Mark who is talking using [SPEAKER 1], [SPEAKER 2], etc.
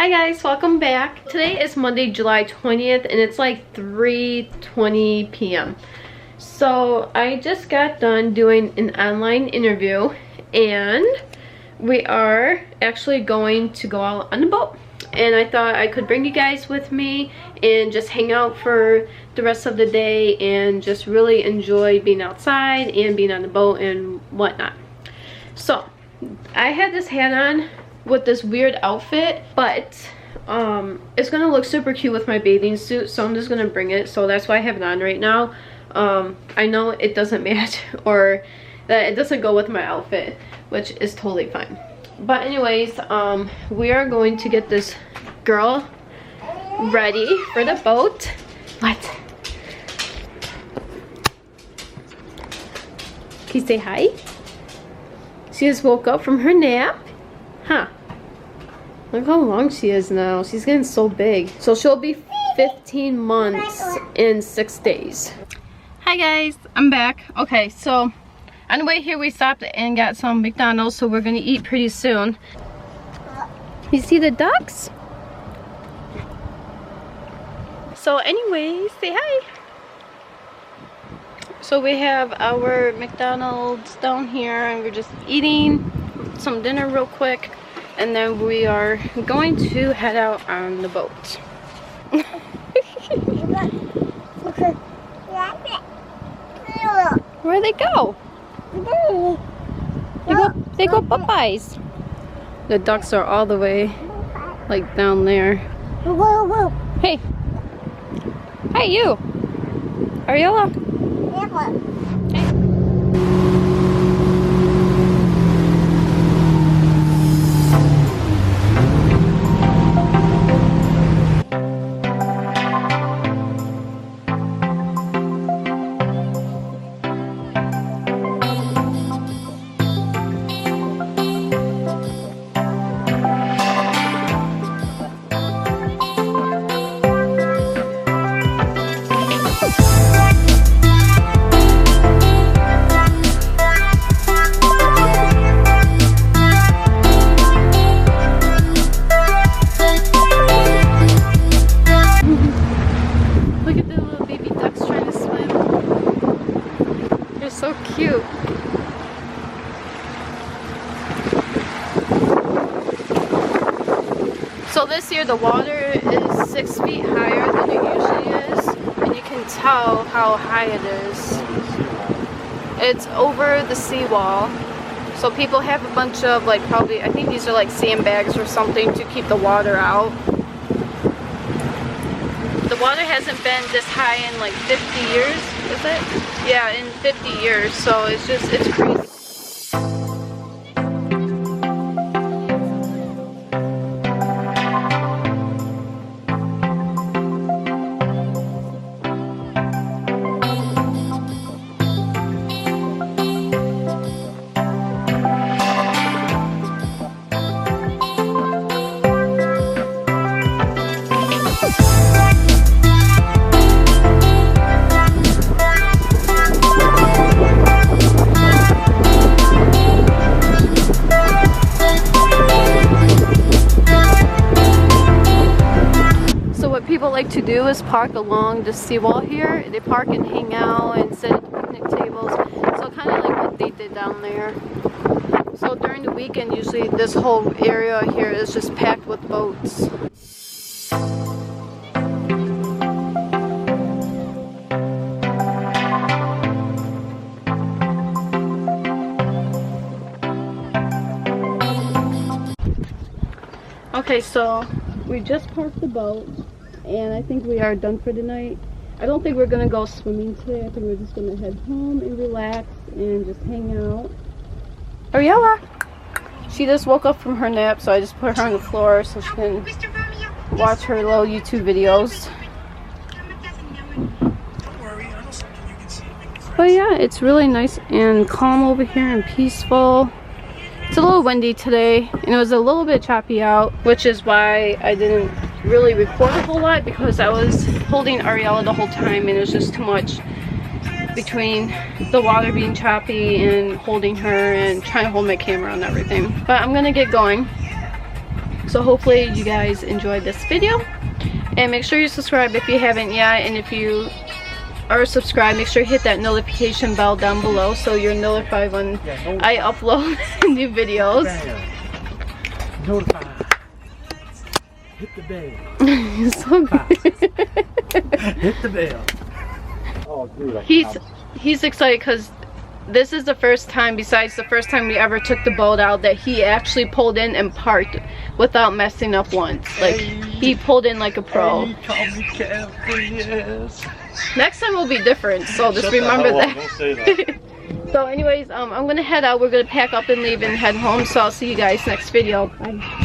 [SPEAKER 1] Hi guys, welcome back. Today is Monday, July 20th, and it's like 3:20 p.m. So I just got done doing an online interview, and we are actually going to go out on the boat. And I thought I could bring you guys with me and just hang out for the rest of the day and just really enjoy being outside and being on the boat and whatnot. So I had this hat on with this weird outfit, but it's gonna look super cute with my bathing suit, so I'm just gonna bring it. So that's why I have it on right now. I know it doesn't match or that it doesn't go with my outfit, which is totally fine. But anyways, we are going to get this girl ready for the boat. What? Can you say hi? She just woke up from her nap. Huh. Look how long she is now. She's getting so big. So she'll be 15 months in 6 days. Hi guys, I'm back. Okay, so on the way here we stopped and got some McDonald's, so we're gonna eat pretty soon. You see the ducks? So anyways, say hi. So we have our McDonald's down here and we're just eating some dinner real quick, and then we are going to head out on the boat. Where'd they go? They go Popeyes. The ducks are all the way like down there. Hey. Hi you. Ariella. Hey. So cute. So this year the water is 6 feet higher than it usually is, and you can tell how high it is. It's over the seawall, so people have a bunch of like, probably, I think these are like sandbags or something to keep the water out. The water hasn't been this high in like 50 years, is it? Yeah, in 50 years, so it's crazy. People like to do is park along the seawall here. They park and hang out and sit at the picnic tables. So kind of like what they did down there. So during the weekend, usually this whole area here is just packed with boats. Okay, so we just parked the boat, and I think we are done for the night. I don't think we're gonna go swimming today. I think we're just gonna head home and relax and just hang out. Ariella! She just woke up from her nap, so I just put her on the floor so she can watch her little YouTube videos. But yeah, it's really nice and calm over here and peaceful. It's a little windy today, and it was a little bit choppy out, which is why I didn't really record a whole lot, because I was holding Ariella the whole time and it was just too much between the water being choppy and holding her and trying to hold my camera and everything. But I'm gonna get going. So hopefully you guys enjoyed this video, and make sure you subscribe if you haven't yet, and if you are subscribed, make sure you hit that notification bell down below so you're notified when I upload new videos.
[SPEAKER 2] Notify. Hit the bell.
[SPEAKER 1] So
[SPEAKER 2] Hit the bell. Oh, dude,
[SPEAKER 1] he's excited because this is the first time, besides the first time we ever took the boat out, that he actually pulled in and parked without messing up once. Like, he pulled in like a pro.
[SPEAKER 2] Hey, call me Captain, yes.
[SPEAKER 1] Next time will be different, so just remember that.
[SPEAKER 2] Don't say that.
[SPEAKER 1] So anyways, I'm gonna head out. We're gonna pack up and leave and head home, so I'll see you guys next video. Bye.